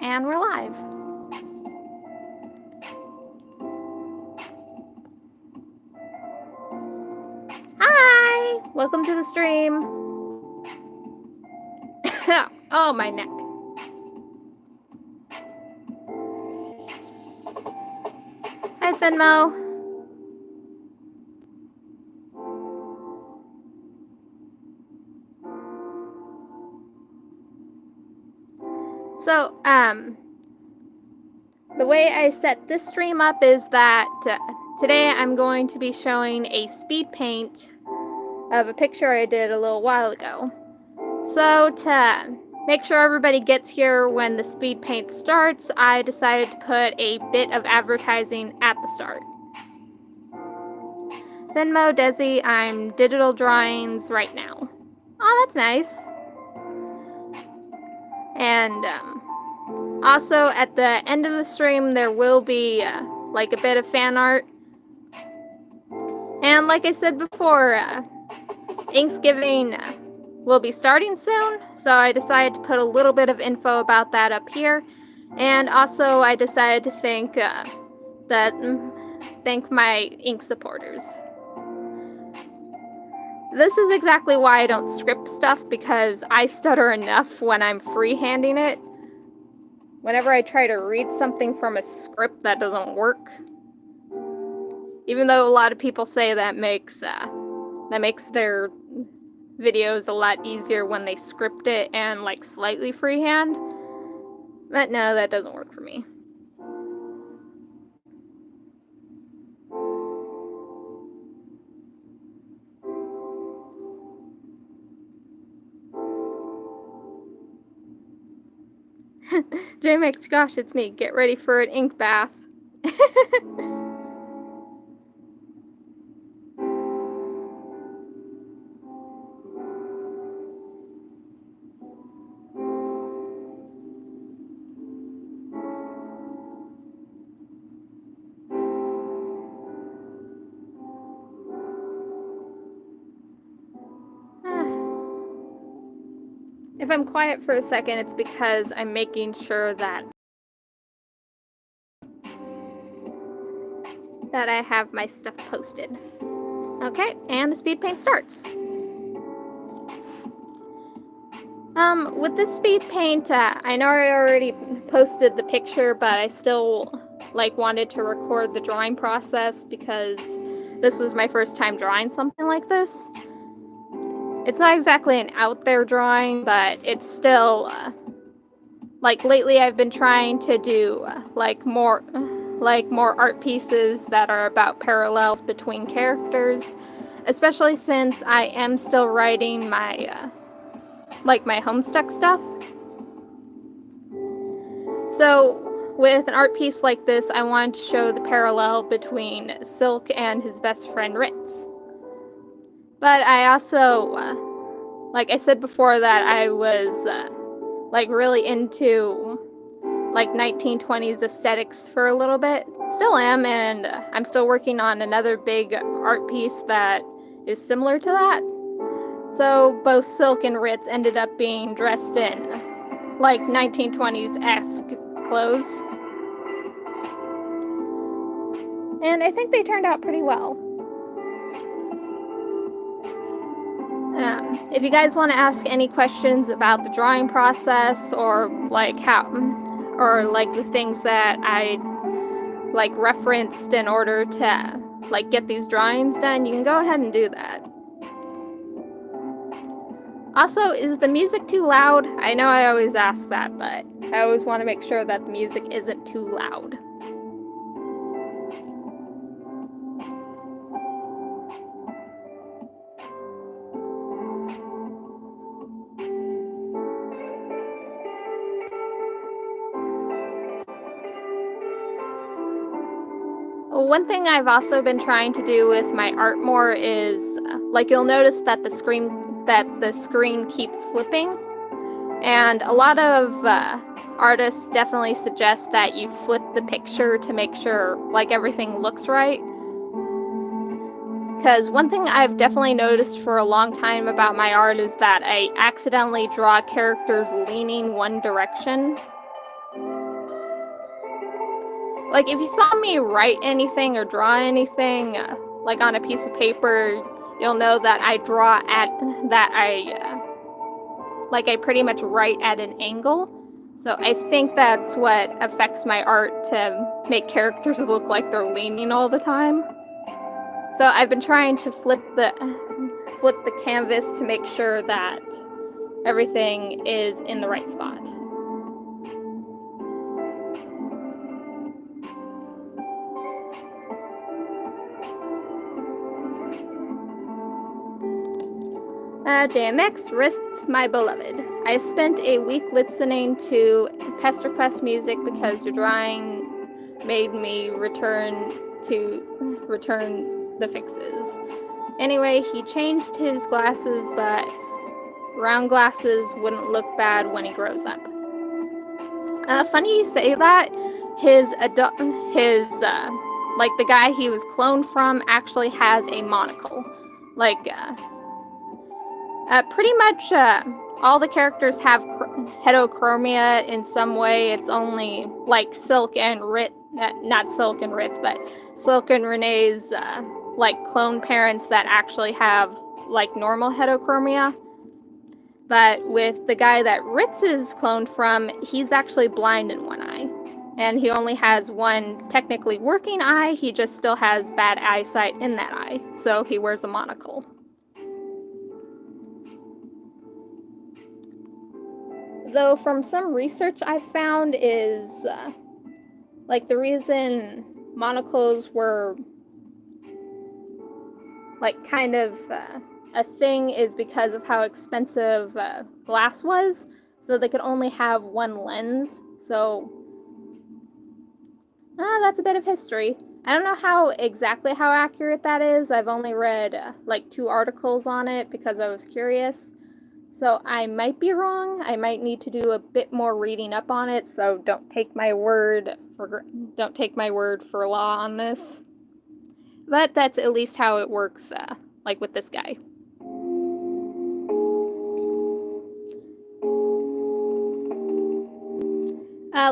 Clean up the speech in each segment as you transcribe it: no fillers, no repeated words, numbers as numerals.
And we're live. Hi! Welcome to the stream. Oh, my neck. Hi, Thinmo. So, the way I set this stream up is that today I'm going to be showing a speed paint of a picture I did a little while ago. So to make sure everybody gets here when the speed paint starts, I decided to put a bit of advertising at the start. Venmo, Desi, I'm digital drawings right now. Oh, that's nice. And also at the end of the stream there will be like a bit of fan art. And like I said before, Inksgiving will be starting soon, so I decided to put a little bit of info about that up here. And also I decided to thank my ink supporters. This is exactly why I don't script stuff, because I stutter enough when I'm freehanding it. Whenever I try to read something from a script, that doesn't work. Even though a lot of people say that makes their videos a lot easier when they script it and like slightly freehand. But no, that doesn't work for me. JMX, gosh, it's me. Get ready for an ink bath. If I'm quiet for a second, it's because I'm making sure that I have my stuff posted. Okay, and the speed paint starts. With this speed paint, I know I already posted the picture, but I still wanted to record the drawing process because this was my first time drawing something like this. It's not exactly an out there drawing, but it's still lately I've been trying to do more art pieces that are about parallels between characters, especially since I am still writing my my Homestuck stuff. So with an art piece like this, I wanted to show the parallel between Silk and his best friend Ritz. But I also, like I said before, that I was really into 1920s aesthetics for a little bit. Still am, and I'm still working on another big art piece that is similar to that. So both Silk and Ritz ended up being dressed in 1920s-esque clothes. And I think they turned out pretty well. If you guys want to ask any questions about the drawing process, or the things that I referenced in order to get these drawings done, you can go ahead and do that. Also, is the music too loud? I know I always ask that, but I always want to make sure that the music isn't too loud. One thing I've also been trying to do with my art more is, you'll notice that the screen keeps flipping, and a lot of artists definitely suggest that you flip the picture to make sure everything looks right. Because one thing I've definitely noticed for a long time about my art is that I accidentally draw characters leaning one direction. like, if you saw me write anything or draw anything, like on a piece of paper, you'll know that I draw at, like I pretty much write at an angle. So I think that's what affects my art, to make characters look like they're leaning all the time. So I've been trying to flip the canvas to make sure that everything is in the right spot. JMX, Wrists, My Beloved. I spent a week listening to Pester Quest music because your drawing made me return the fixes. Anyway, he changed his glasses, but round glasses wouldn't look bad when he grows up. Funny you say that. Like the guy he was cloned from actually has a monocle. Like, pretty much all the characters have heterochromia in some way. It's only like Silk and not Silk and Ritz, but Silk and Renee's like clone parents that actually have like normal heterochromia. But with the guy that Ritz is cloned from, he's actually blind in one eye. And he only has one technically working eye, he just still has bad eyesight in that eye. So he wears a monocle. Though from some research I found is, like the reason monocles were like kind of a thing is because of how expensive glass was. So they could only have one lens. So that's a bit of history. I don't know how accurate that is. I've only read like 2 articles on it because I was curious. So I might be wrong. I might need to do a bit more reading up on it, so don't take my word for law on this. But that's at least how it works, like with this guy.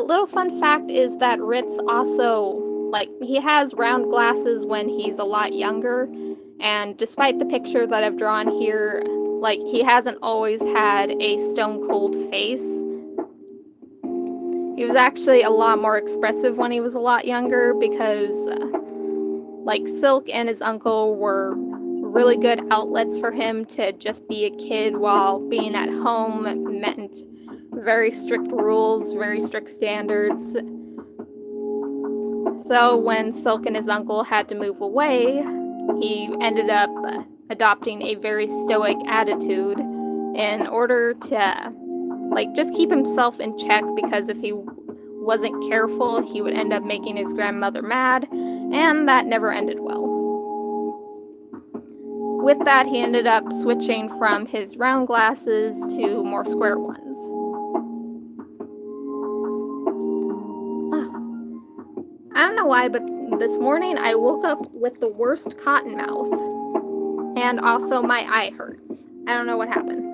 Little fun fact is that Ritz also, like, he has round glasses when he's a lot younger, and despite the picture that I've drawn here, like, he hasn't always had a stone-cold face. He was actually a lot more expressive when he was a lot younger because, like, Silk and his uncle were really good outlets for him to just be a kid, while being at home meant very strict rules, very strict standards. So when Silk and his uncle had to move away, he ended up adopting a very stoic attitude in order to, like, just keep himself in check, because if he wasn't careful, he would end up making his grandmother mad, and that never ended well. With that, he ended up switching from his round glasses to more square ones. I don't know why, but this morning I woke up with the worst cotton mouth. And also my eye hurts. I don't know what happened.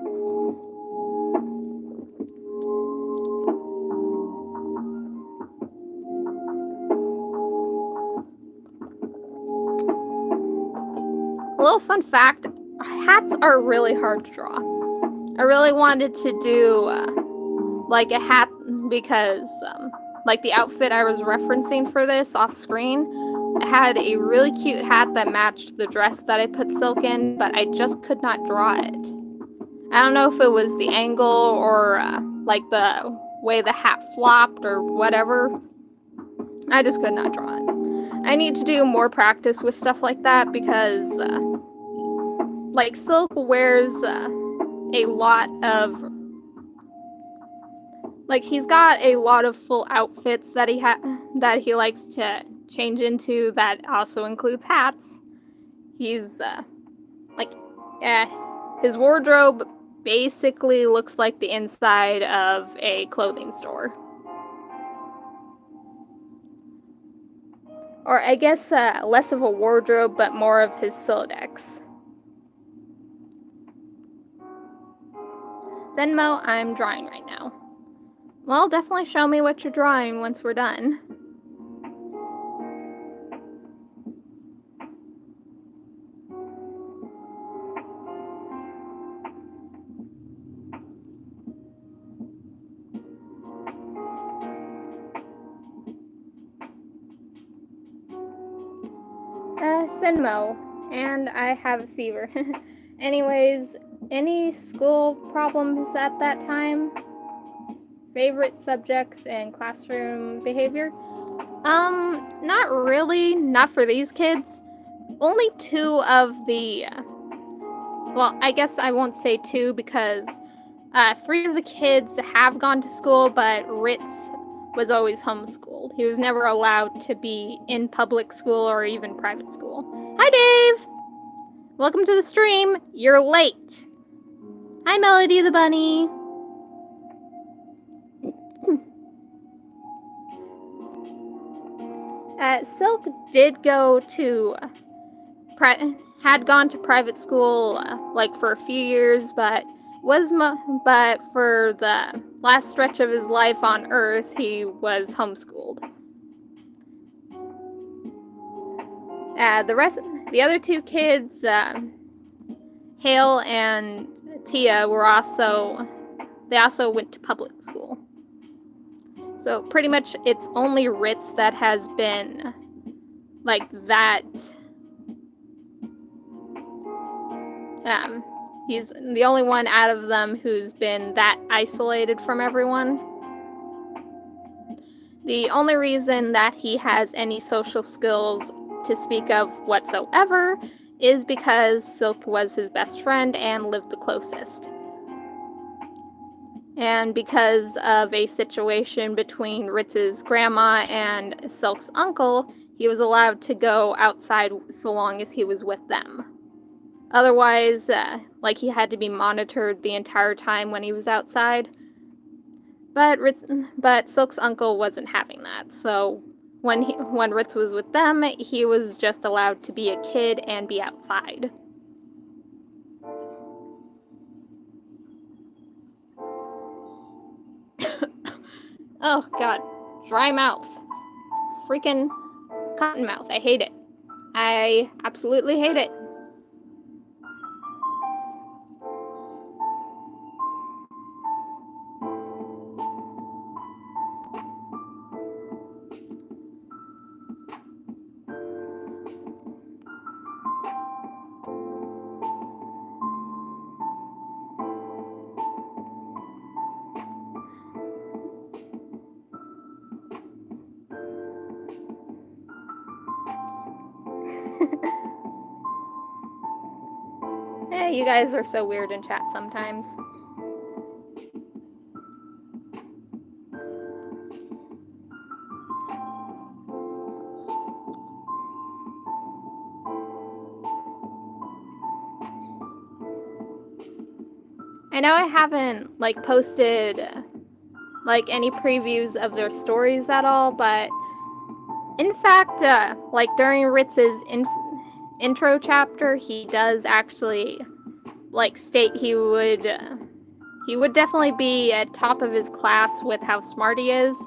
A little fun fact, hats are really hard to draw. I really wanted to do like a hat because like the outfit I was referencing for this off screen, I had a really cute hat that matched the dress that I put Silk in, but I just could not draw it. I don't know if it was the angle or like the way the hat flopped or whatever. I just could not draw it. I need to do more practice with stuff like that because like Silk wears a lot of, like, he's got a lot of full outfits that he likes to change into that also includes hats. He's his wardrobe basically looks like the inside of a clothing store. Or I guess less of a wardrobe, but more of his Silodex. Then Mo, I'm drawing right now. Well, definitely show me what you're drawing once we're done. Thinmo, and I have a fever. Anyways, any school problems at that time? Favorite subjects and classroom behavior? Not really. Not for these kids. Only two of the, well, I guess I won't say two because three of the kids have gone to school, but Ritz was always homeschooled. He was never allowed to be in public school or even private school. Hi, Dave! Welcome to the stream. You're late. Hi, Melody the Bunny. Silk did go to, had gone to private school like for a few years, but but for the last stretch of his life on Earth, he was homeschooled. The other two kids, Hale and Tia, they also went to public school. So pretty much it's only Ritz that has been like that. He's the only one out of them who's been that isolated from everyone. The only reason that he has any social skills to speak of whatsoever is because Silk was his best friend and lived the closest. And because of a situation between Ritz's grandma and Silk's uncle, he was allowed to go outside so long as he was with them. Otherwise, like he had to be monitored the entire time when he was outside. But Silk's uncle wasn't having that, so when Ritz was with them, he was just allowed to be a kid and be outside. Oh god, dry mouth. Freaking cotton mouth. I hate it. I absolutely hate it. Hey, you guys are so weird in chat sometimes. I know I haven't like posted like any previews of their stories at all, but in fact, like during Ritz's intro chapter, he does actually like state he would definitely be at top of his class with how smart he is.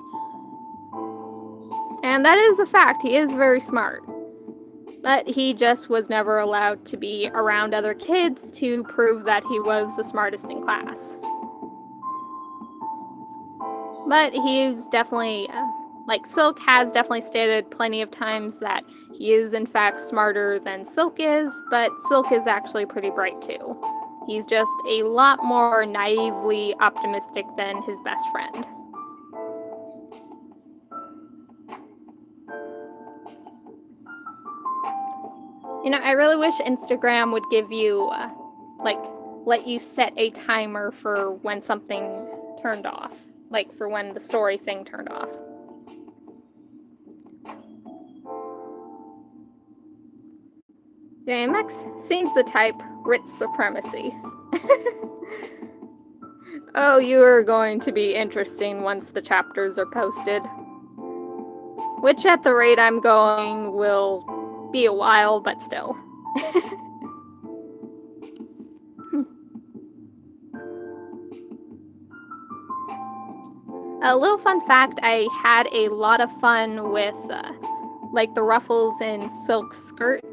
And that is a fact. He is very smart. But he just was never allowed to be around other kids to prove that he was the smartest in class. But he's definitely, like Silk has definitely stated plenty of times that he is in fact smarter than Silk is, but Silk is actually pretty bright too. He's just a lot more naively optimistic than his best friend. You know, I really wish Instagram would give you, like, let you set a timer for when something turned off. Like, for when the story thing turned off. JMX seems the type, Ritz supremacy. Oh, you are going to be interesting once the chapters are posted. Which, at the rate I'm going, will be a while, but still. A little fun fact, I had a lot of fun with like the ruffles in Silk's skirt.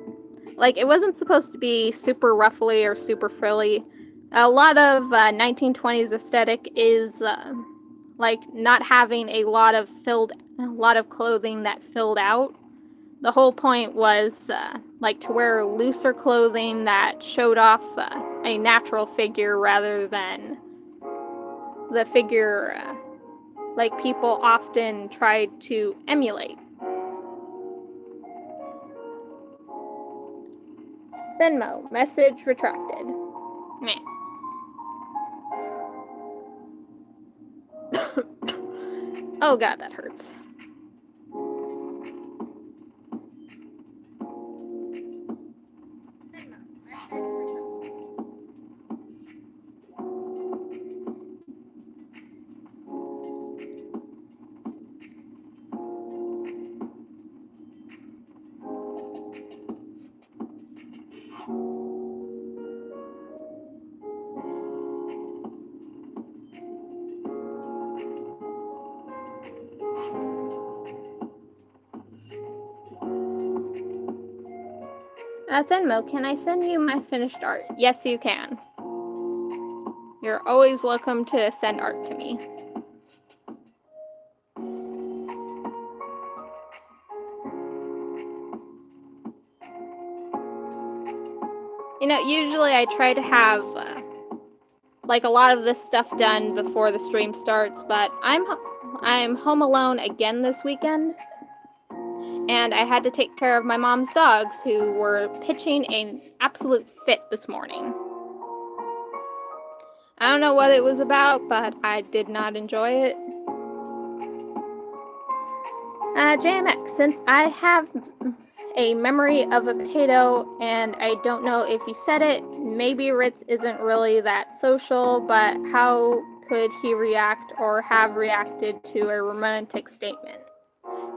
Like, it wasn't supposed to be super ruffly or super frilly. A lot of 1920s aesthetic is like not having a lot of clothing that filled out. The whole point was like to wear looser clothing that showed off a natural figure rather than the figure like people often try to emulate. Venmo, message retracted. Meh. Oh god, that hurts. Venmo, can I send you my finished art? Yes, you can. You're always welcome to send art to me. You know, usually I try to have like a lot of this stuff done before the stream starts, but I'm home alone again this weekend, and I had to take care of my mom's dogs who were pitching an absolute fit this morning. I don't know what it was about, but I did not enjoy it. JMX, since I have a memory of a potato and I don't know if you said it, maybe Ritz isn't really that social, but how could he react or have reacted to a romantic statement?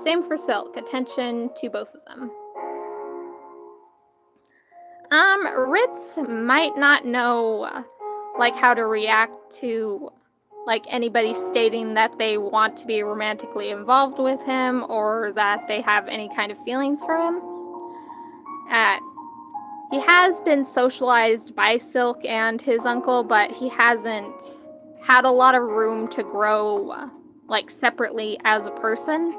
Same for Silk, attention to both of them. Ritz might not know like how to react to like anybody stating that they want to be romantically involved with him or that they have any kind of feelings for him. He has been socialized by Silk and his uncle, but he hasn't had a lot of room to grow like separately as a person.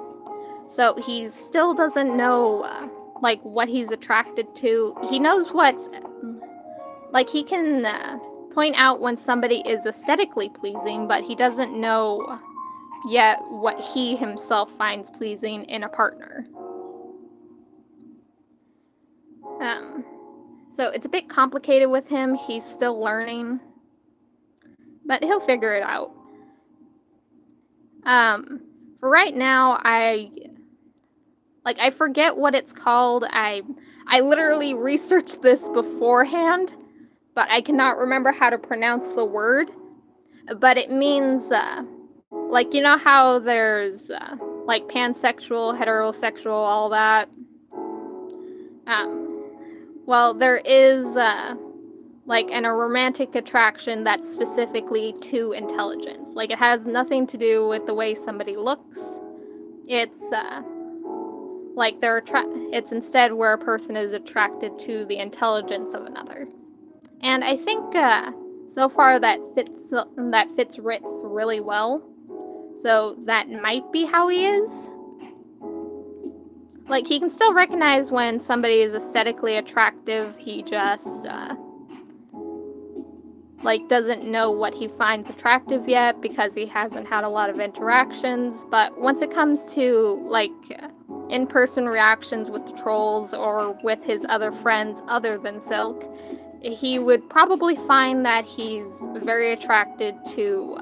So he still doesn't know like what he's attracted to. He knows what's like he can point out when somebody is aesthetically pleasing, but he doesn't know yet what he himself finds pleasing in a partner. So it's a bit complicated with him. He's still learning, but he'll figure it out. For right now, I forget what it's called. I literally researched this beforehand, but I cannot remember how to pronounce the word. But it means, like, you know how there's, like, pansexual, heterosexual, all that? Well, there is, like, a romantic attraction that's specifically to intelligence. Like, it has nothing to do with the way somebody looks. It's, like, it's instead where a person is attracted to the intelligence of another. And I think, so far that fits Ritz really well. So that might be how he is. Like, he can still recognize when somebody is aesthetically attractive, he just, like, doesn't know what he finds attractive yet because he hasn't had a lot of interactions. But once it comes to, like, in-person reactions with the trolls or with his other friends other than Silk, he would probably find that he's very attracted to,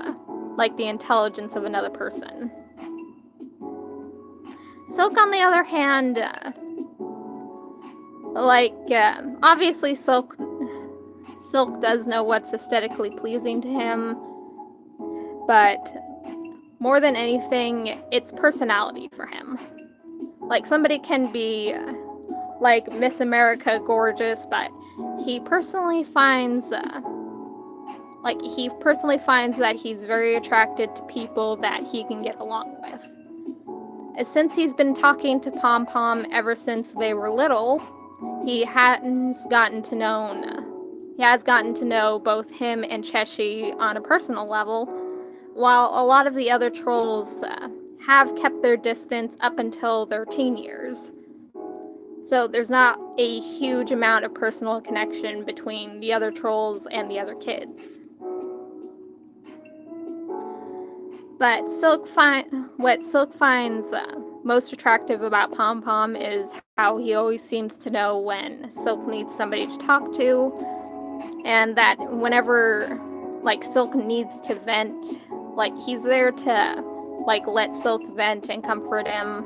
like, the intelligence of another person. Silk, on the other hand, like, obviously Silk does know what's aesthetically pleasing to him, but more than anything, it's personality for him. Like, somebody can be, like, Miss America gorgeous, but he personally finds, that he's very attracted to people that he can get along with. Since he's been talking to Pom Pom ever since they were little, he has gotten to know both him and Cheshi on a personal level, while a lot of the other trolls have kept their distance up until their teen years. So there's not a huge amount of personal connection between the other trolls and the other kids. But what Silk finds most attractive about Pom Pom is how he always seems to know when Silk needs somebody to talk to, and that whenever like Silk needs to vent, like he's there to like let Silk vent and comfort him.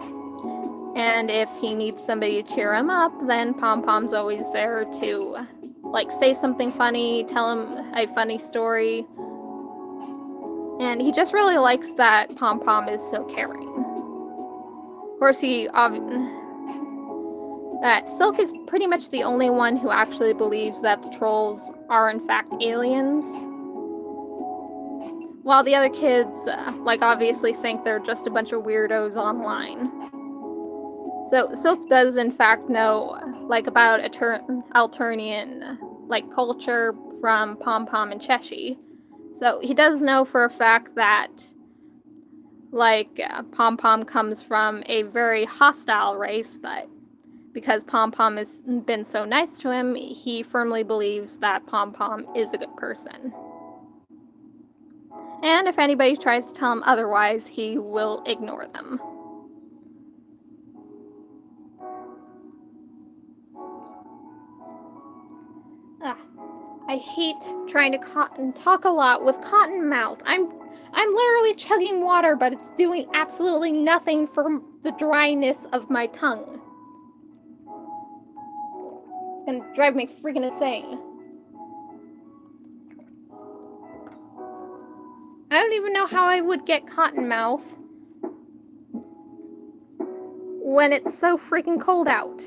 And if he needs somebody to cheer him up, then Pom Pom's always there to like say something funny, tell him a funny story. And he just really likes that Pom Pom is so caring. Of course, that Silk is pretty much the only one who actually believes that the trolls are in fact aliens. While the other kids, like, obviously think they're just a bunch of weirdos online. So Silk does in fact know, like, about Alternian, like, culture from Pom Pom and Cheshi. So he does know for a fact that, like, Pom Pom comes from a very hostile race, but because Pom Pom has been so nice to him, he firmly believes that Pom Pom is a good person. And if anybody tries to tell him otherwise, he will ignore them. I hate trying to talk a lot with cotton mouth. I'm literally chugging water, but it's doing absolutely nothing for the dryness of my tongue. It's gonna drive me freaking insane. I don't even know how I would get cotton mouth when it's so freaking cold out.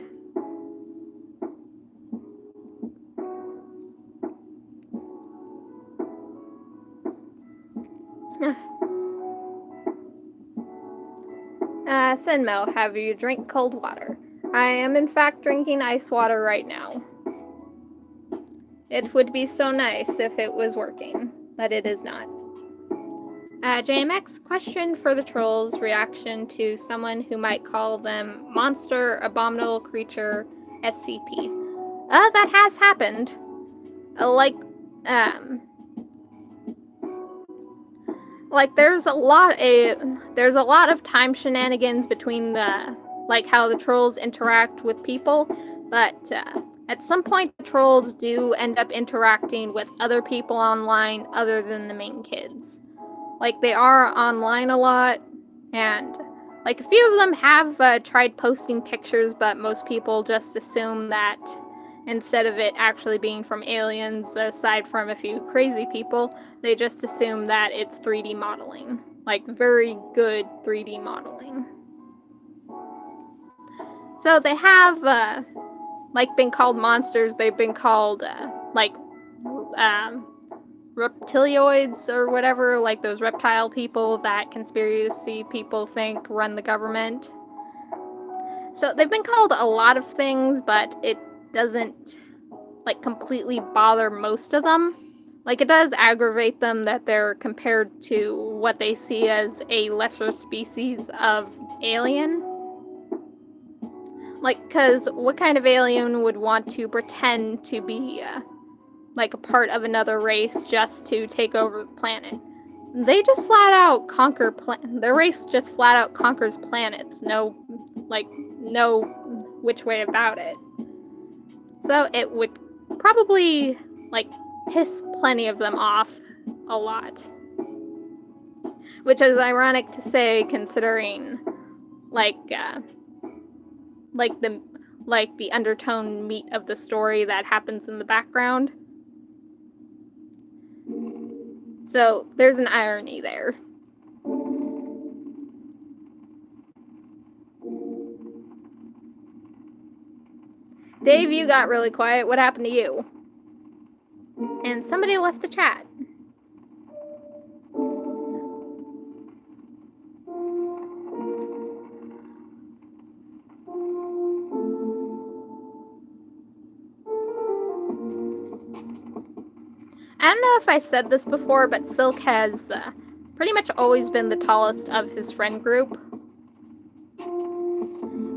Thinmo, have you drink cold water? I am in fact drinking ice water right now. It would be so nice if it was working, but it is not. JMX, question for the trolls, reaction to someone who might call them monster, abominable creature, SCP. That has happened. There's a lot of time shenanigans between how the trolls interact with people, but at some point the trolls do end up interacting with other people online other than the main kids. Like, they are online a lot, and like a few of them have tried posting pictures, but most people just assume that instead of it actually being from aliens, aside from a few crazy people, they just assume that it's 3D modeling. Like, very good 3D modeling. So they have, been called monsters. They've been called, reptilioids or whatever, like those reptile people that conspiracy people think run the government. So they've been called a lot of things, but it doesn't completely bother most of them. Like, it does aggravate them that they're compared to what they see as a lesser species of alien. Because what kind of alien would want to pretend to be a part of another race just to take over the planet? They just flat out conquer their race just flat out conquers planets. No which way about it. So it would probably, piss plenty of them off a lot. Which is ironic to say, considering, the undertone meat of the story that happens in the background. So there's an irony there. Dave, you got really quiet. What happened to you? And somebody left the chat. I don't know if I've said this before, but Silk has pretty much always been the tallest of his friend group.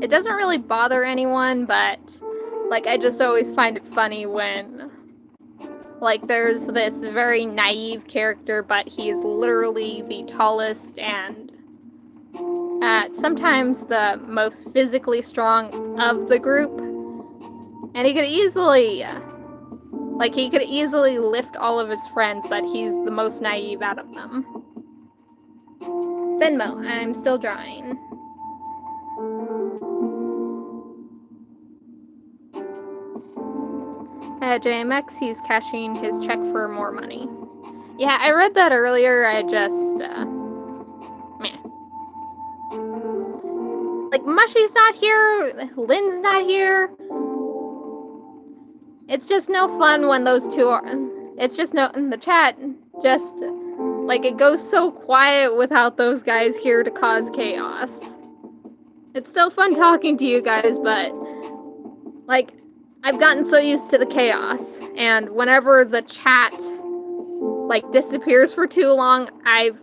It doesn't really bother anyone, but, like, I just always find it funny when, like, there's this very naive character, but he is literally the tallest and sometimes the most physically strong of the group. And he could easily, he could easily lift all of his friends, but he's the most naive out of them. Venmo, I'm still drawing. JMX, he's cashing his check for more money. Yeah, I read that earlier, I just, meh. Like, Mushy's not here, Lynn's not here. It's just no fun when those two are, it's just no, in the chat, just, like, it goes so quiet without those guys here to cause chaos. It's still fun talking to you guys, but, like, I've gotten so used to the chaos, and whenever the chat, like, disappears for too long, I've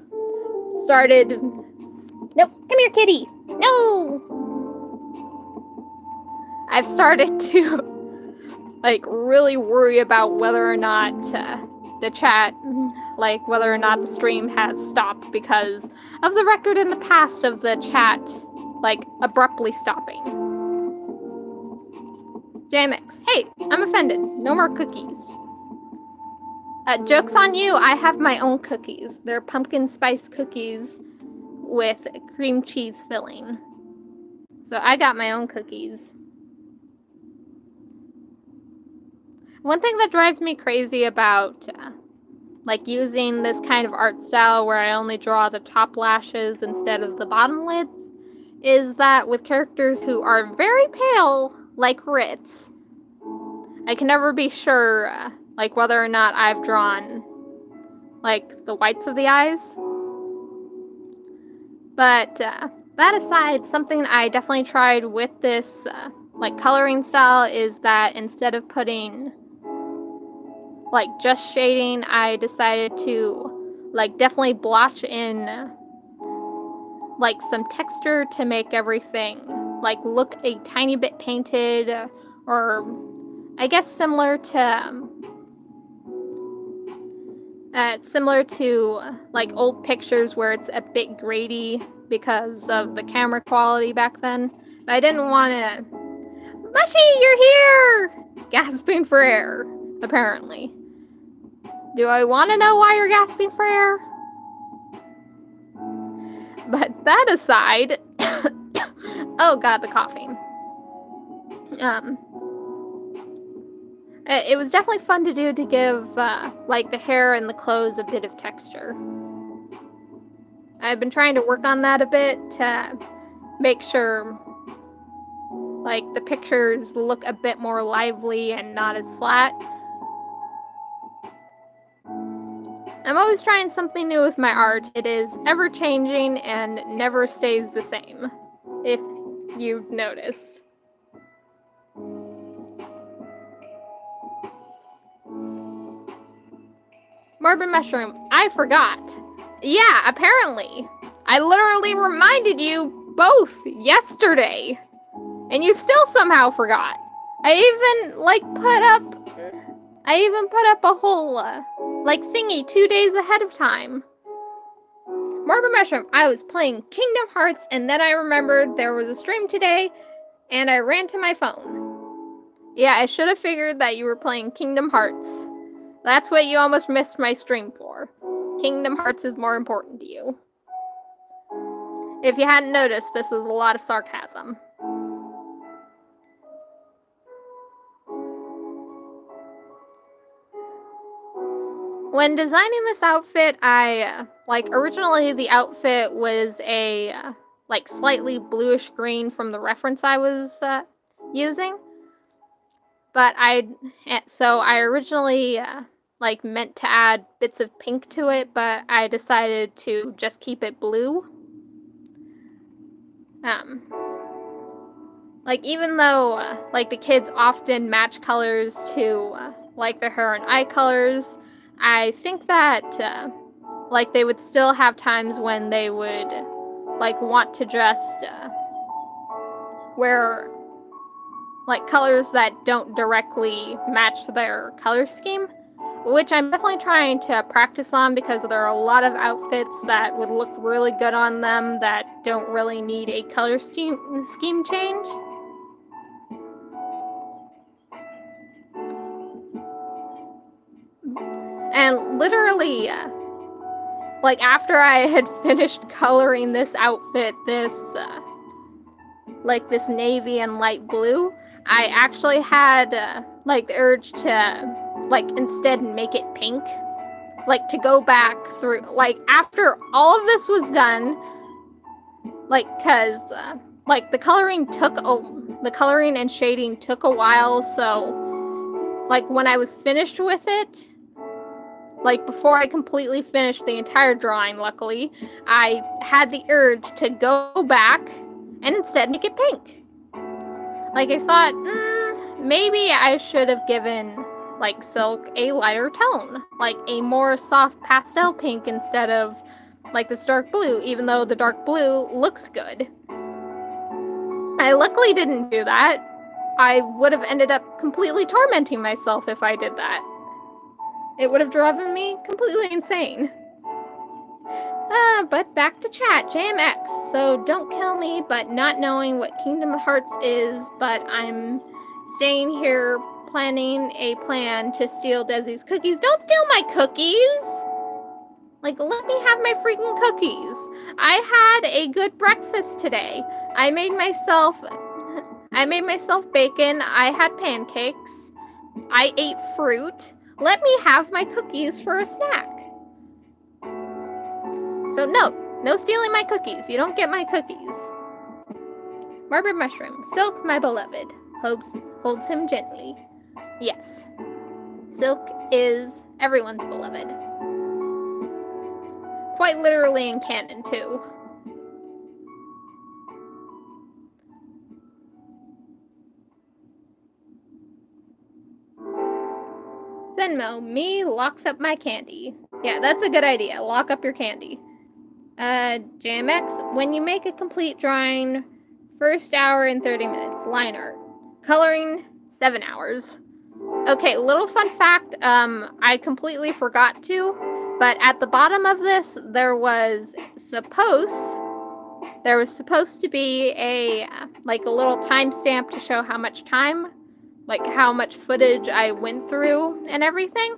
started... Nope, come here, kitty! No! I've started to, like, really worry about whether or not the chat, like, whether or not the stream has stopped because of the record in the past of the chat, like, abruptly stopping. JMX, hey, I'm offended. No more cookies. Joke's on you, I have my own cookies. They're pumpkin spice cookies with cream cheese filling. So I got my own cookies. One thing that drives me crazy about like using this kind of art style where I only draw the top lashes instead of the bottom lids is that with characters who are very pale, like Ritz, I can never be sure like whether or not I've drawn like the whites of the eyes. But that aside, something I definitely tried with this like coloring style is that instead of putting like just shading, I decided to like definitely blotch in like some texture to make everything like look a tiny bit painted, or I guess similar to like old pictures where it's a bit grainy because of the camera quality back then. But I didn't want to... Mushy, you're here! Gasping for air, apparently. Do I want to know why you're gasping for air? But that aside... oh god, the coughing. It was definitely fun to do to give, like, the hair and the clothes a bit of texture. I've been trying to work on that a bit to make sure, like, the pictures look a bit more lively and not as flat. I'm always trying something new with my art. It is ever-changing and never stays the same, if you've noticed. Morbid Mushroom, I forgot. Yeah, apparently. I literally reminded you both yesterday. And you still somehow forgot. I even, like, put up a whole, like, thingy 2 days ahead of time. Morbid Mushroom, I was playing Kingdom Hearts, and then I remembered there was a stream today, and I ran to my phone. Yeah, I should have figured that you were playing Kingdom Hearts. That's what you almost missed my stream for. Kingdom Hearts is more important to you. If you hadn't noticed, this is a lot of sarcasm. When designing this outfit, originally the outfit was a, like, slightly bluish green from the reference I was, using. But I originally, like, meant to add bits of pink to it, but I decided to just keep it blue. Like, even though, like, the kids often match colors to, like, their hair and eye colors, I think that, like, they would still have times when they would, like, want to just, where, like, colors that don't directly match their color scheme, which I'm definitely trying to practice on because there are a lot of outfits that would look really good on them that don't really need a color scheme change. And literally, like, after I had finished coloring this outfit, this navy and light blue, I actually had, like, the urge to, like, instead make it pink. Like, to go back through, like, after all of this was done, like, cause, like, the coloring and shading took a while, so, like, when I was finished with it, like, before I completely finished the entire drawing, luckily, I had the urge to go back and instead make it pink. Like, I thought, maybe I should have given, like, Silk a lighter tone, like a more soft pastel pink instead of, like, this dark blue, even though the dark blue looks good. I luckily didn't do that. I would have ended up completely tormenting myself if I did that. It would have driven me completely insane. But back to chat, JMX. So don't kill me, but not knowing what Kingdom Hearts is, but I'm staying here planning a plan to steal Desi's cookies. Don't steal my cookies! Like, let me have my freaking cookies. I had a good breakfast today. I made myself bacon. I had pancakes. I ate fruit. Let me have my cookies for a snack. So no stealing my cookies. You don't get my cookies. Morbid Mushroom. Silk, my beloved, holds him gently. Yes. Silk is everyone's beloved. Quite literally in canon, too. Zenmo, me locks up my candy. Yeah, that's a good idea. Lock up your candy. JMX, when you make a complete drawing, first hour and 30 minutes. Line art. Coloring, 7 hours. Okay, little fun fact, I completely forgot to, but at the bottom of this, there was supposed to be a little timestamp to show how much time, like how much footage I went through and everything.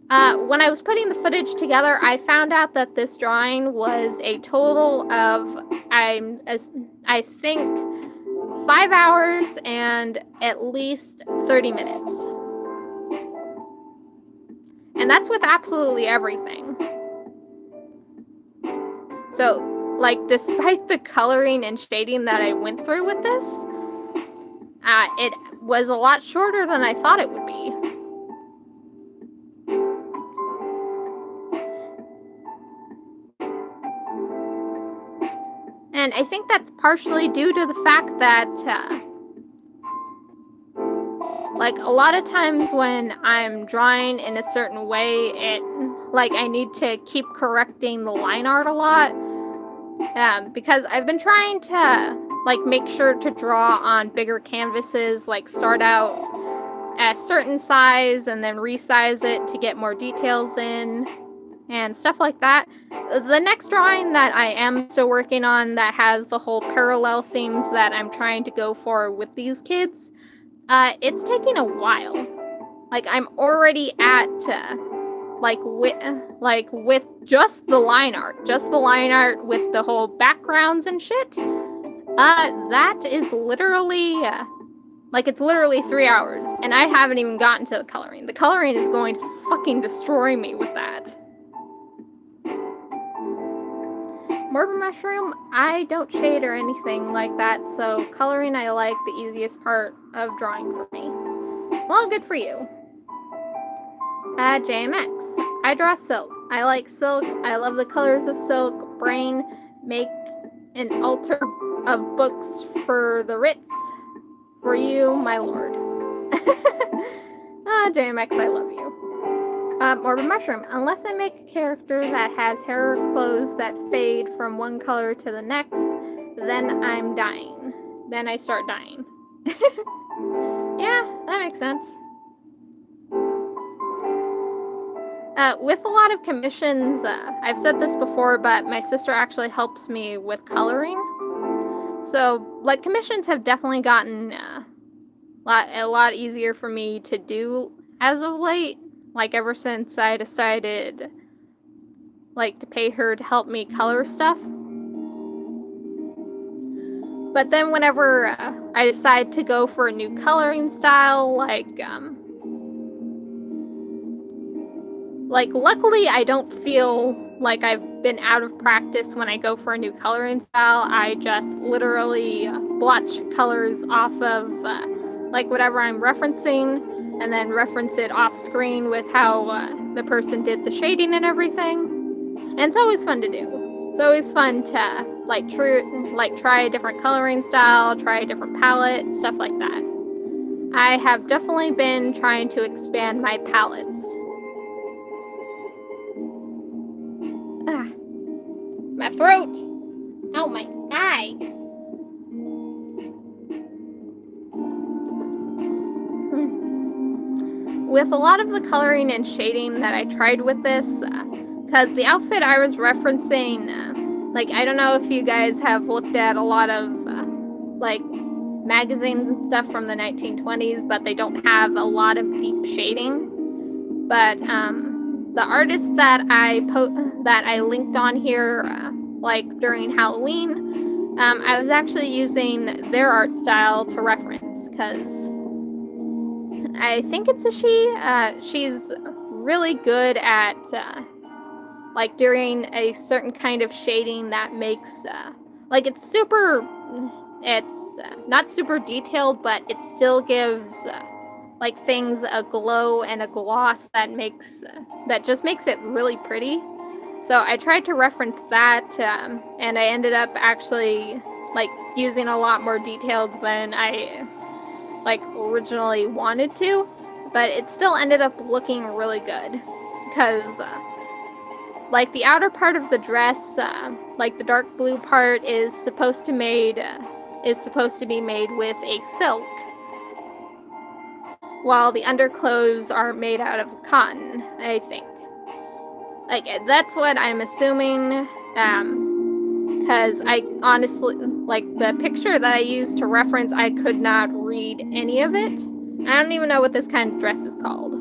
When I was putting the footage together, I found out that this drawing was a total of, I think, 5 hours and at least 30 minutes. And that's with absolutely everything. So, like, despite the coloring and shading that I went through with this, it was a lot shorter than I thought it would be. And I think that's partially due to the fact that, like, a lot of times when I'm drawing in a certain way, I need to keep correcting the line art a lot. Because I've been trying to, like, make sure to draw on bigger canvases, like, start out at a certain size and then resize it to get more details in and stuff like that. The next drawing that I am still working on that has the whole parallel themes that I'm trying to go for with these kids, it's taking a while. Like, I'm already at, with just the line art with the whole backgrounds and shit. That is literally, it's literally 3 hours, and I haven't even gotten to the coloring. The coloring is going to fucking destroy me with that. Morbid Mushroom, I don't shade or anything like that, so coloring I like the easiest part of drawing for me. Well, good for you. JMX, I draw Silk. I like Silk. I love the colors of Silk. Brain, make an altar of books for the Ritz. For you, my lord. JMX, I love you. Morbid Mushroom, unless I make a character that has hair or clothes that fade from one color to the next, then I'm dying. then I start dying. Yeah, that makes sense. With a lot of commissions, I've said this before, but my sister actually helps me with coloring. So, like, commissions have definitely gotten a lot easier for me to do as of late. Like, ever since I decided, like, to pay her to help me color stuff. But then whenever I decide to go for a new coloring style, like, luckily I don't feel like I've been out of practice when I go for a new coloring style. I just literally blotch colors off of, like, whatever I'm referencing, and then reference it off screen with how the person did the shading and everything. And it's always fun to do. It's always fun to, like, try a different coloring style, try a different palette, stuff like that. I have definitely been trying to expand my palettes. Ah, my throat! Ow, my eye! With a lot of the coloring and shading that I tried with this, because the outfit I was referencing, like, I don't know if you guys have looked at a lot of, like, magazines and stuff from the 1920s, but they don't have a lot of deep shading. But, the artist that I linked on here, like, during Halloween, I was actually using their art style to reference, because I think it's a she. She's really good at, like, doing a certain kind of shading that makes, like, it's not super detailed, but it still gives, like, things a glow and a gloss that just makes it really pretty. So I tried to reference that, and I ended up actually, like, using a lot more details than I, like, originally wanted to, but it still ended up looking really good, because, like, the outer part of the dress, like, the dark blue part is supposed to be made with a silk, while the underclothes are made out of cotton, I think. Like, that's what I'm assuming, because I honestly, like, the picture that I used to reference, I could not read any of it. I don't even know what this kind of dress is called.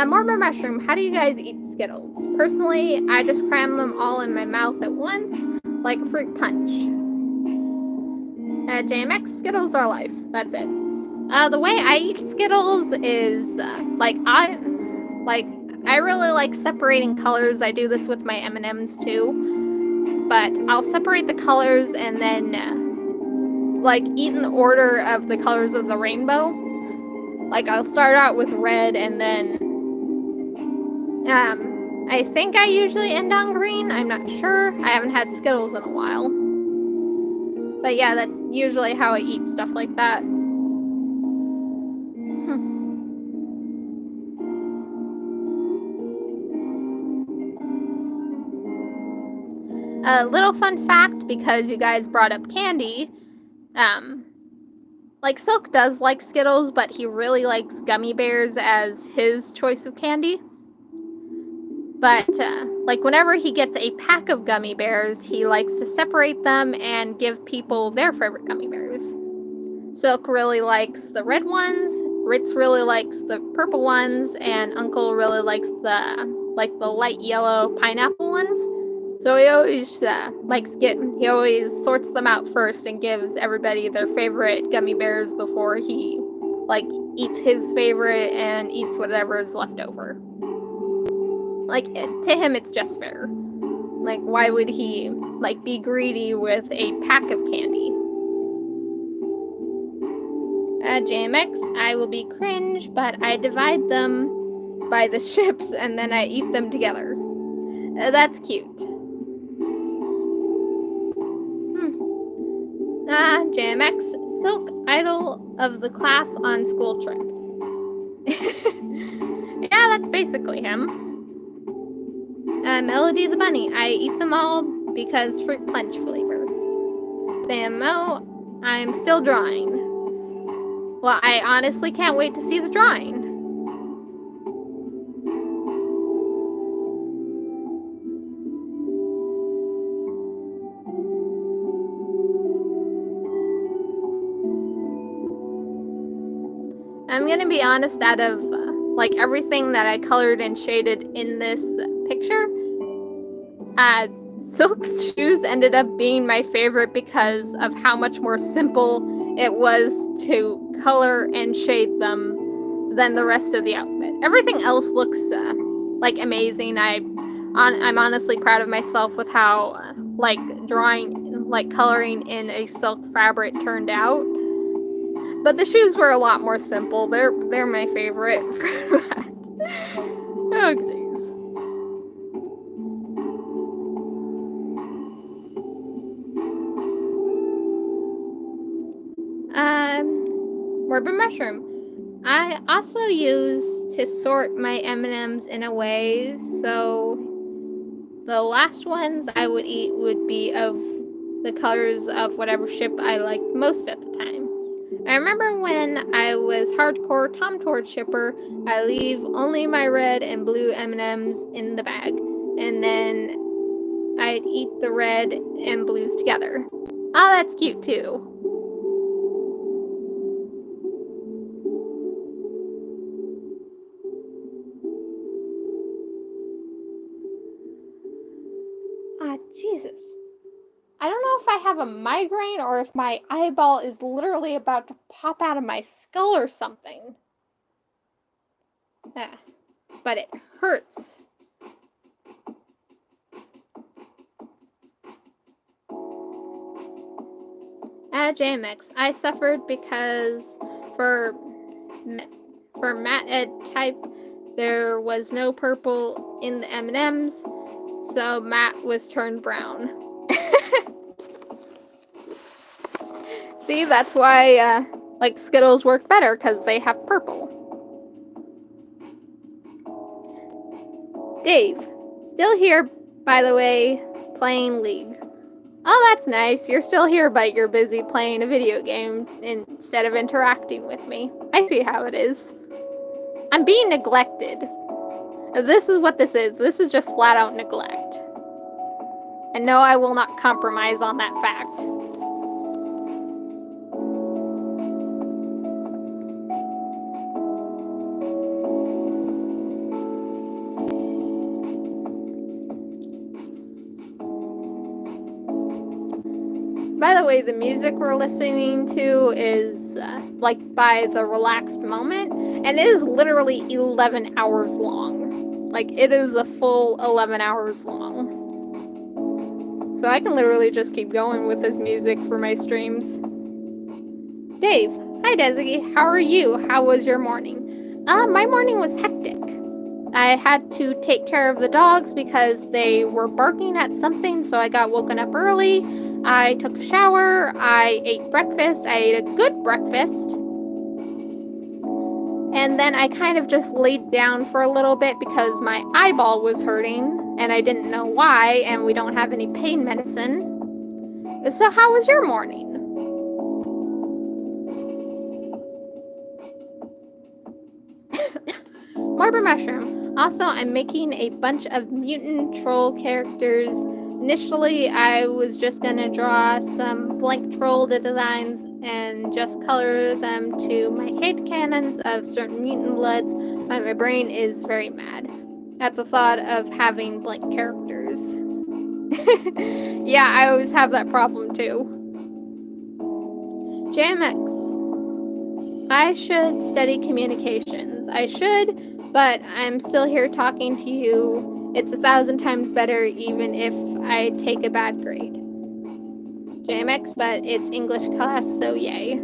Mormon mushroom, how do you guys eat Skittles? Personally, I just cram them all in my mouth at once, like a fruit punch. JMX, Skittles are life. That's it. The way I eat Skittles is, I really like separating colors. I do this with my M&Ms too. But I'll separate the colors and then, like, eat in the order of the colors of the rainbow. Like, I'll start out with red and then, I think I usually end on green. I'm not sure. I haven't had Skittles in a while. But yeah, that's usually how I eat stuff like that. A little fun fact, because you guys brought up candy, like, Silk does like Skittles, but he really likes gummy bears as his choice of candy. But, like, whenever he gets a pack of gummy bears, he likes to separate them and give people their favorite gummy bears. Silk really likes the red ones, Ritz really likes the purple ones, and Uncle really likes the light yellow pineapple ones. So he always he always sorts them out first and gives everybody their favorite gummy bears before he, like, eats his favorite and eats whatever is left over. Like, to him, it's just fair. Like, why would he, like, be greedy with a pack of candy? JMX, I will be cringe, but I divide them by the ships and then I eat them together. That's cute. JMX, Silk idol of the class on school trips. Yeah, that's basically him. Melody the bunny, I eat them all because fruit punch flavor. Samo, I'm still drawing. Well, I honestly can't wait to see the drawing. I'm gonna be honest, out of like everything that I colored and shaded in this picture, Silk's shoes ended up being my favorite because of how much more simple it was to color and shade them than the rest of the outfit. Everything else looks like amazing. I'm honestly proud of myself with how like coloring in a silk fabric turned out. But the shoes were a lot more simple. They're my favorite for that. Oh jeez. Morbid mushroom. I also use to sort my M&Ms in a way, so the last ones I would eat would be of the colors of whatever ship I liked most at the time. I remember when I was hardcore Tom Tord shipper, I leave only my red and blue M&Ms in the bag, and then I'd eat the red and blues together. Oh, that's cute too. Jesus. I don't know if I have a migraine or if my eyeball is literally about to pop out of my skull or something. But it hurts. JMX. I suffered because for Matt Ed type, there was no purple in the M&Ms. So Matt was turned brown. See, that's why like Skittles work better, because they have purple. Dave, still here, by the way, playing League. Oh, that's nice. You're still here, but you're busy playing a video game instead of interacting with me. I see how it is. I'm being neglected. This is what this is. This is just flat out neglect. And no, I will not compromise on that fact. By the way, the music we're listening to is like by The Relaxed Moment, and it is literally 11 hours long. Like, it is a full 11 hours long. So I can literally just keep going with this music for my streams. Dave, hi Desi, how are you? How was your morning? My morning was hectic. I had to take care of the dogs because they were barking at something, so I got woken up early. I took a shower, I ate breakfast, I ate a good breakfast, and then I kind of just laid down for a little bit because my eyeball was hurting, and I didn't know why, and we don't have any pain medicine. So how was your morning? Morbid Mushroom. Also, I'm making a bunch of mutant troll characters. Initially, I was just gonna draw some blank troll designs and just color them to my headcanons of certain mutant bloods, but my brain is very mad at the thought of having blank characters. Yeah, I always have that problem too. JMX. I should study communications. I should, but I'm still here talking to you. It's 1,000 times better even if I take a bad grade. JMX, but it's English class, so yay.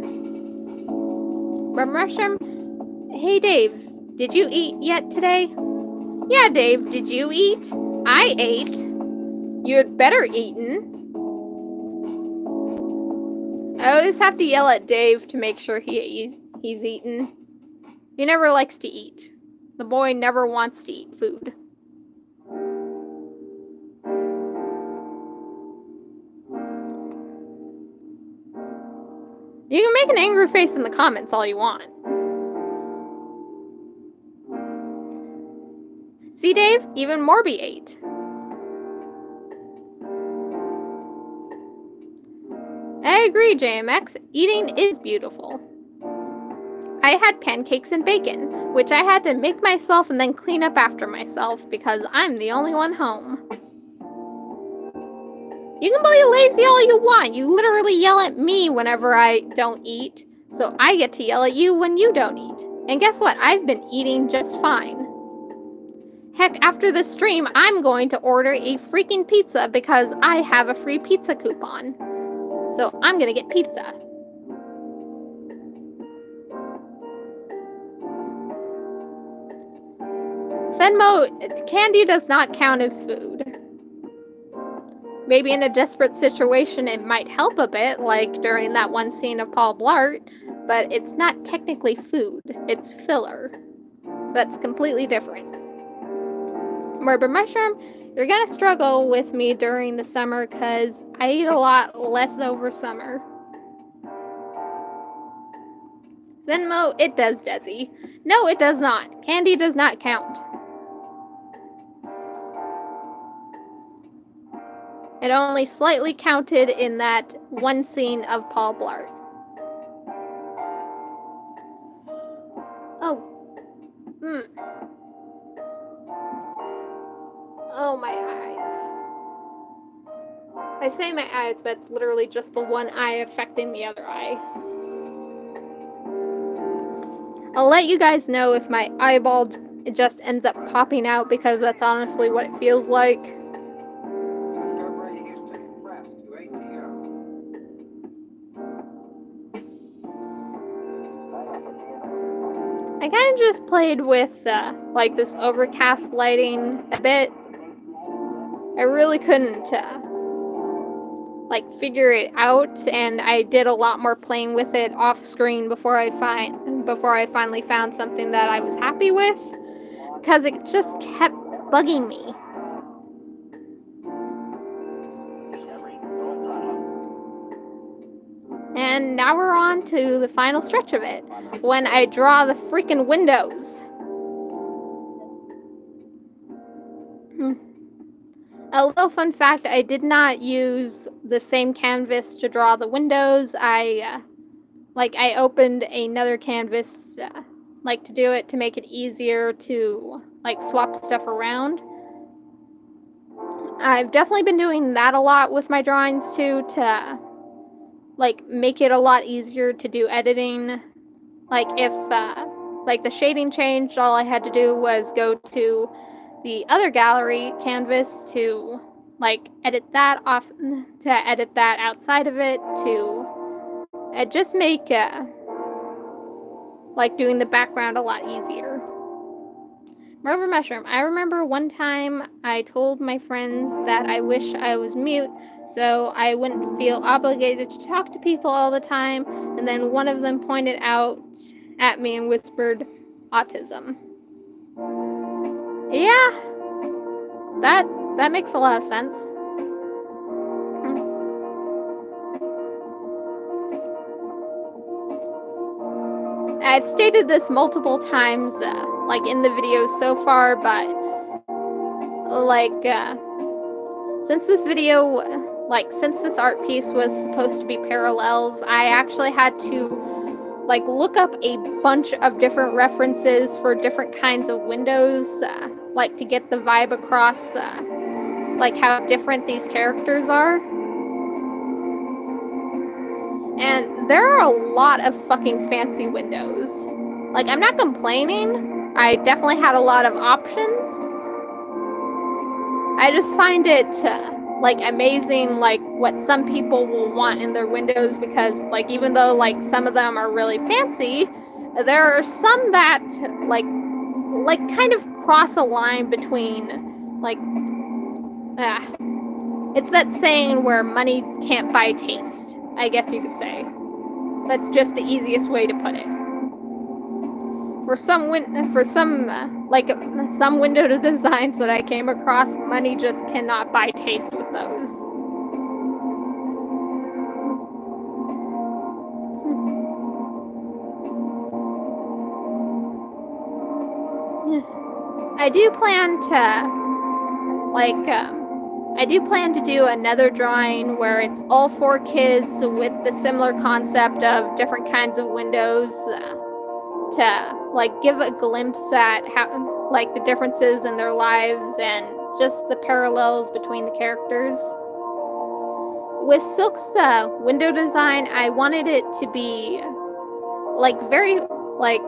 Mushroom. Hey Dave, did you eat yet today? Yeah, Dave, did you eat? I ate. You had better eaten. I always have to yell at Dave to make sure he's eaten. He never likes to eat. The boy never wants to eat food. You can make an angry face in the comments all you want. See, Dave? Even Morby ate. I agree, JMX. Eating is beautiful. I had pancakes and bacon, which I had to make myself and then clean up after myself because I'm the only one home. You can be lazy all you want. You literally yell at me whenever I don't eat, so I get to yell at you when you don't eat. And guess what? I've been eating just fine. Heck, after this stream, I'm going to order a freaking pizza because I have a free pizza coupon. So I'm gonna get pizza. Venmo, candy does not count as food. Maybe in a desperate situation it might help a bit, like during that one scene of Paul Blart, but it's not technically food, it's filler. That's completely different. Murder Mushroom, you're gonna struggle with me during the summer because I eat a lot less over summer. Venmo, it does, Desi. No, it does not. Candy does not count. It only slightly counted in that one scene of Paul Blart. Oh. Oh, my eyes. I say my eyes, but it's literally just the one eye affecting the other eye. I'll let you guys know if my eyeball just ends up popping out because that's honestly what it feels like. I kind of just played with like this overcast lighting a bit. I really couldn't like figure it out, and I did a lot more playing with it off screen before I finally found something that I was happy with, because it just kept bugging me. And now we're on to the final stretch of it, when I draw the freaking windows. A little fun fact, I did not use the same canvas to draw the windows. I opened another canvas, like to do it to make it easier to like swap stuff around. I've definitely been doing that a lot with my drawings too, to like make it a lot easier to do editing. Like if like the shading changed, all I had to do was go to the other gallery canvas to like edit that off, to edit that outside of it, to just make like doing the background a lot easier. Rover Mushroom, I remember one time I told my friends that I wish I was mute so I wouldn't feel obligated to talk to people all the time, and then one of them pointed out at me and whispered, autism. Yeah, that makes a lot of sense. I've stated this multiple times, like in the videos so far, but like since this video, since this art piece was supposed to be parallels, I actually had to like look up a bunch of different references for different kinds of windows, like to get the vibe across, like how different these characters are. And there are a lot of fucking fancy windows. Like, I'm not complaining. I definitely had a lot of options. I just find it like amazing, like what some people will want in their windows, because like even though like some of them are really fancy, there are some that like kind of cross a line between like it's that saying where money can't buy taste, I guess you could say. That's just the easiest way to put it. For some window designs that I came across, money just cannot buy taste with those. I do plan to do another drawing where it's all 4 kids with the similar concept of different kinds of windows to like give a glimpse at how like the differences in their lives and just the parallels between the characters. With Silk's window design, I wanted it to be like very like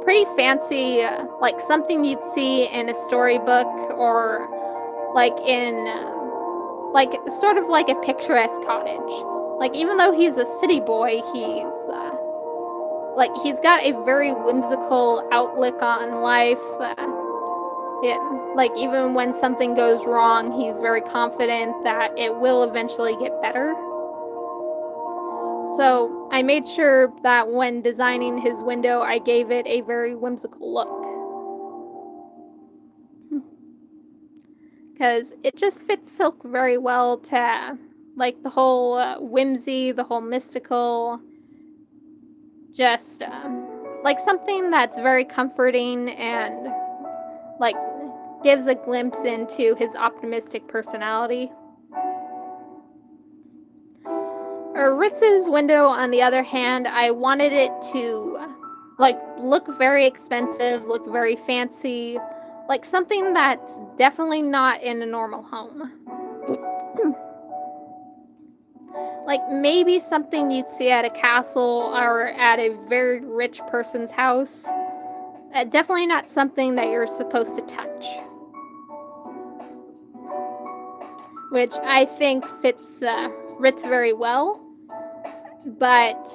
pretty fancy, like something you'd see in a storybook or like in like sort of like a picturesque cottage. Like even though he's a city boy, he's got a very whimsical outlook on life. Like even when something goes wrong, he's very confident that it will eventually get better. So I made sure that when designing his window, I gave it a very whimsical look. Because it just fits Silk very well to like the whole whimsy, the whole mystical, just like something that's very comforting and like gives a glimpse into his optimistic personality. Ritz's window, on the other hand, I wanted it to like look very expensive, look very fancy, like something that's definitely not in a normal home. Like maybe something you'd see at a castle or at a very rich person's house. Definitely not something that you're supposed to touch. Which I think fits Ritz very well. But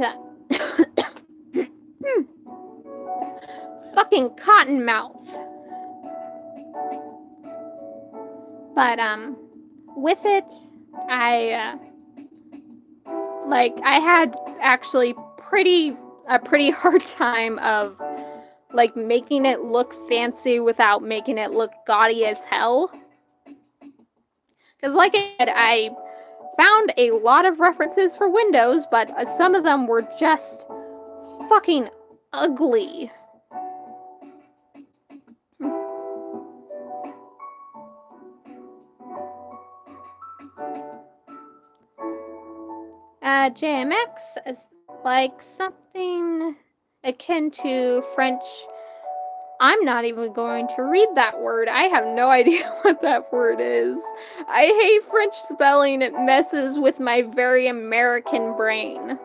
fucking cottonmouth. But with it, I had actually a pretty hard time of like making it look fancy without making it look gaudy as hell. Because like I said, I found a lot of references for windows, but some of them were just fucking ugly. JMX is like something akin to French. I'm not even going to read that word. I have no idea what that word is. I hate French spelling. It messes with my very American brain.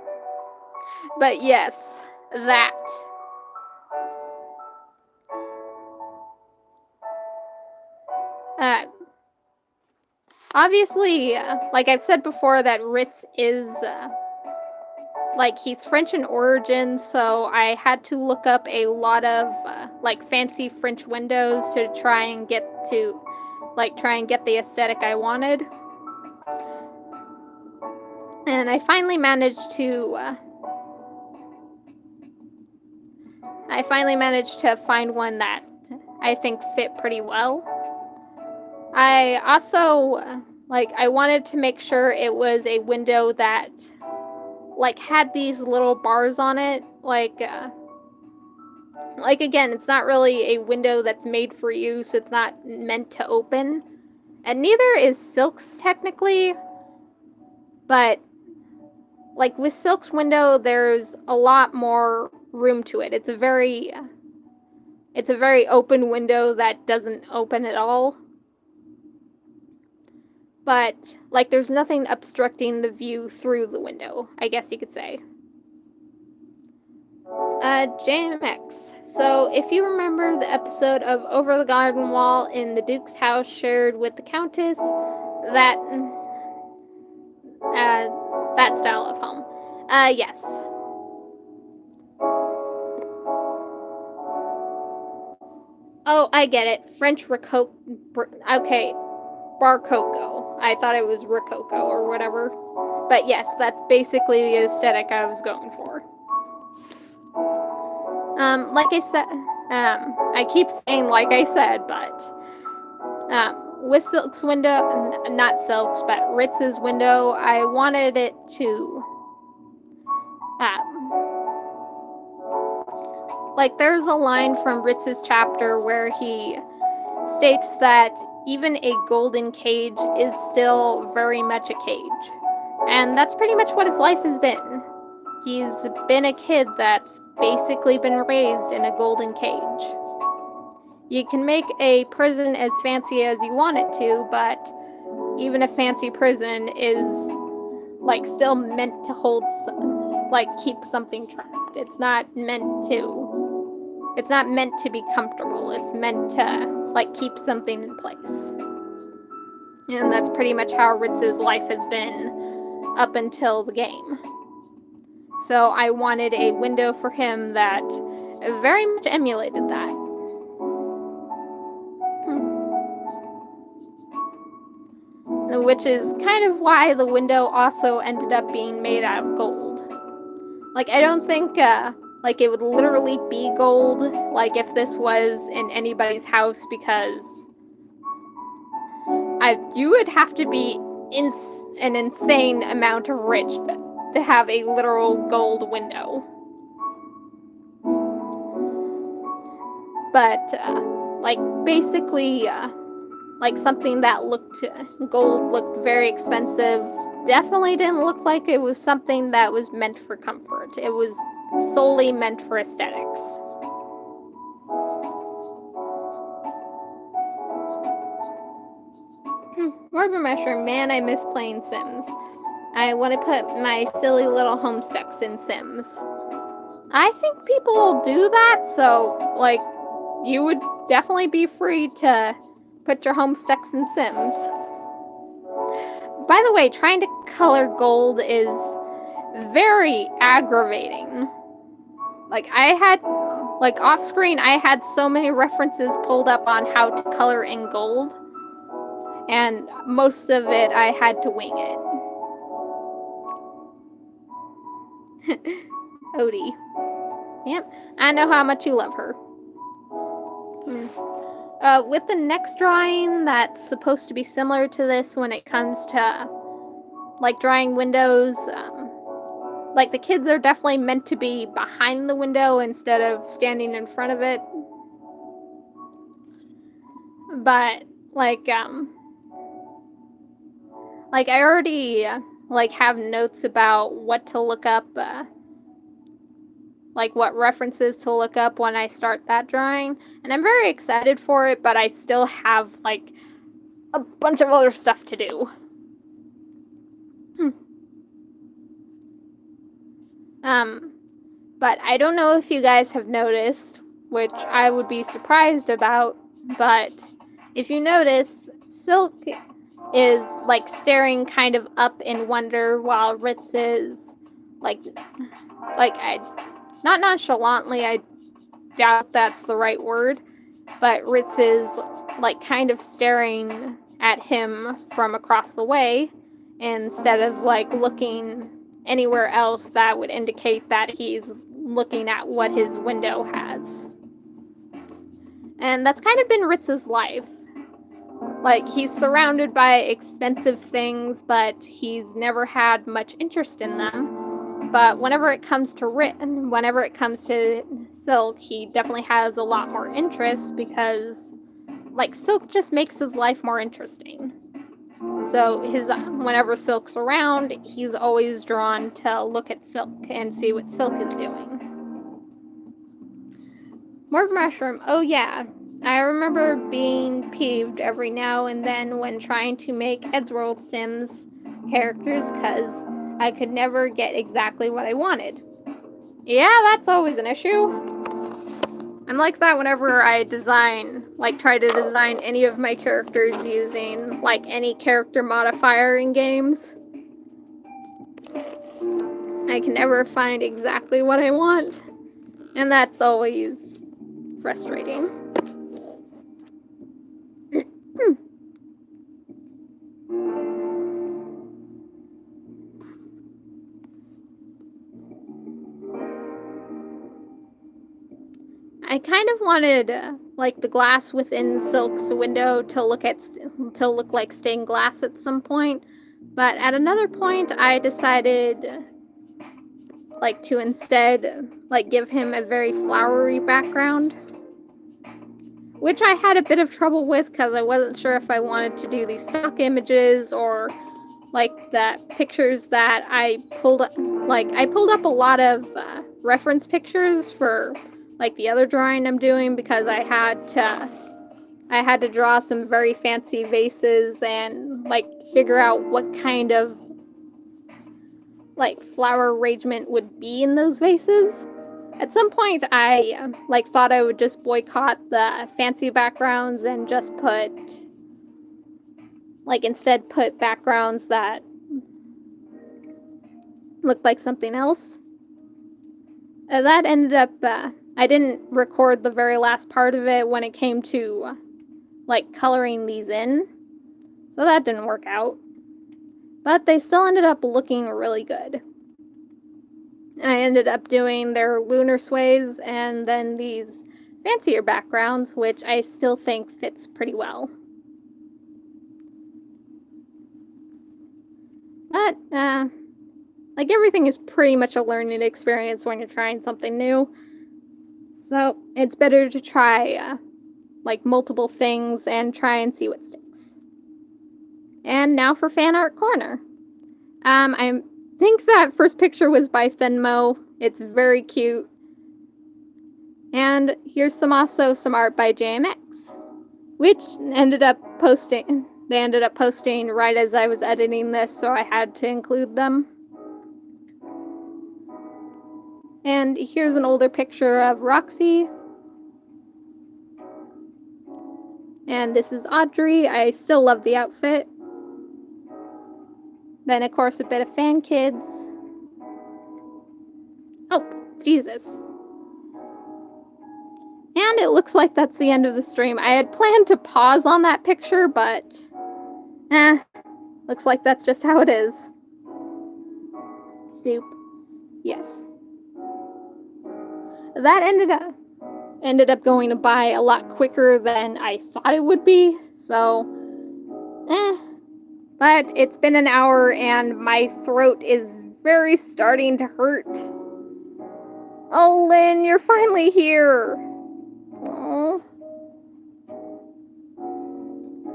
But yes, that. Obviously, like I've said before, that Ritz is like he's French in origin, so I had to look up a lot of like fancy French windows to try and get the aesthetic I wanted. And I finally managed to find one that I think fit pretty well. I also I wanted to make sure it was a window that like had these little bars on it, like again, it's not really a window that's made for use, it's not meant to open, and neither is Silk's technically, but like with Silk's window, there's a lot more room to it. It's a very open window that doesn't open at all. But, like, there's nothing obstructing the view through the window, I guess you could say. JMX. So, if you remember the episode of Over the Garden Wall in the Duke's house shared with the Countess, that style of home. Yes. Oh, I get it. French Rococo. Okay. Barcoco. I thought it was Rococo or whatever. But yes, that's basically the aesthetic I was going for. Like I said, I keep saying like I said, but with Silk's window, not Silk's, but Ritz's window, I wanted it to like, there's a line from Ritz's chapter where he states that even a golden cage is still very much a cage. And that's pretty much what his life has been. He's been a kid that's basically been raised in a golden cage. You can make a prison as fancy as you want it to, but even a fancy prison is, like, still meant to hold, like, keep something trapped. It's not meant to be comfortable. It's meant to, like, keep something in place. And that's pretty much how Ritz's life has been up until the game. So I wanted a window for him that very much emulated that. Which is kind of why the window also ended up being made out of gold. Like, I don't think, like, it would literally be gold, like, if this was in anybody's house, because you would have to be an insane amount of rich to have a literal gold window. But, like, basically, like, something that gold looked very expensive, definitely didn't look like it was something that was meant for comfort. It was solely meant for aesthetics. Morbid Mushroom, man, I miss playing Sims. I want to put my silly little homestucks in Sims. I think people will do that, so, like, you would definitely be free to put your homestucks in Sims. By the way, trying to color gold is very aggravating. Like, off screen, I had so many references pulled up on how to color in gold, and most of it I had to wing it. Odie. Yep, I know how much you love her. With the next drawing that's supposed to be similar to this when it comes to, like, drawing windows, like, the kids are definitely meant to be behind the window instead of standing in front of it. But, like I already, like, have notes about what to look up, like, what references to look up when I start that drawing, and I'm very excited for it, but I still have, like, a bunch of other stuff to do. But I don't know if you guys have noticed, which I would be surprised about, but if you notice, Silk is, like, staring kind of up in wonder while Ritz is, like, not nonchalantly, I doubt that's the right word, but Ritz is, like, kind of staring at him from across the way instead of, like, looking anywhere else that would indicate that he's looking at what his window has. And that's kind of been Ritz's life. Like, he's surrounded by expensive things, but he's never had much interest in them. But whenever it comes to Silk, he definitely has a lot more interest because, like, Silk just makes his life more interesting. So whenever Silk's around, he's always drawn to look at Silk and see what Silk is doing. Morbid Mushroom, oh yeah. I remember being peeved every now and then when trying to make Eddsworld Sims characters because I could never get exactly what I wanted. Yeah, that's always an issue. I'm like that whenever I try to design any of my characters using, like, any character modifier in games. I can never find exactly what I want, and that's always frustrating. I kind of wanted, like, the glass within Silk's window to look like stained glass at some point, but at another point I decided like to instead like give him a very flowery background, which I had a bit of trouble with because I wasn't sure if I wanted to do these stock images or like that pictures that I pulled up. Like I pulled up a lot of reference pictures for like the other drawing I'm doing because I had to draw some very fancy vases and like figure out what kind of like flower arrangement would be in those vases. At some point I like thought I would just boycott the fancy backgrounds and just put like instead put backgrounds that looked like something else. That ended up I didn't record the very last part of it when it came to like coloring these in, so that didn't work out, but they still ended up looking really good. I ended up doing their lunar sways and then these fancier backgrounds, which I still think fits pretty well. But like everything is pretty much a learning experience when you're trying something new, so it's better to try like multiple things and try and see what sticks. And now for fan art corner. I think that first picture was by Thenmo. It's very cute. And here's also some art by JMX, which ended up posting. They ended up posting right as I was editing this, so I had to include them. And here's an older picture of Roxy. And this is Audrey. I still love the outfit. Then, of course, a bit of Fan Kids. Oh, Jesus. And it looks like that's the end of the stream. I had planned to pause on that picture, but looks like that's just how it is. Soup. Yes. That ended up going by a lot quicker than I thought it would be, so but it's been an hour and my throat is very starting to hurt. Oh, Lynn, you're finally here. Oh,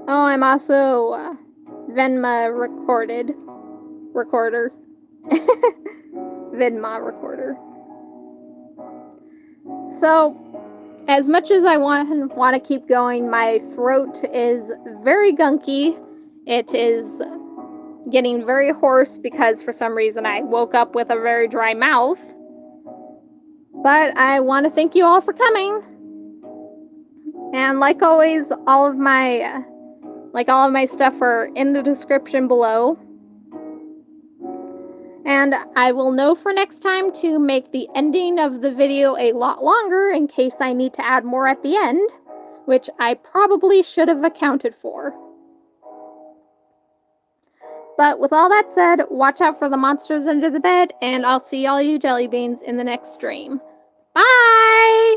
I'm also Venma recorder. Venma recorder. So, as much as I want to keep going, my throat is very gunky. It is getting very hoarse because for some reason I woke up with a very dry mouth. But I want to thank you all for coming. And like always, all of my stuff are in the description below. And I will know for next time to make the ending of the video a lot longer in case I need to add more at the end, which I probably should have accounted for. But with all that said, watch out for the monsters under the bed, and I'll see all you jelly beans in the next stream. Bye!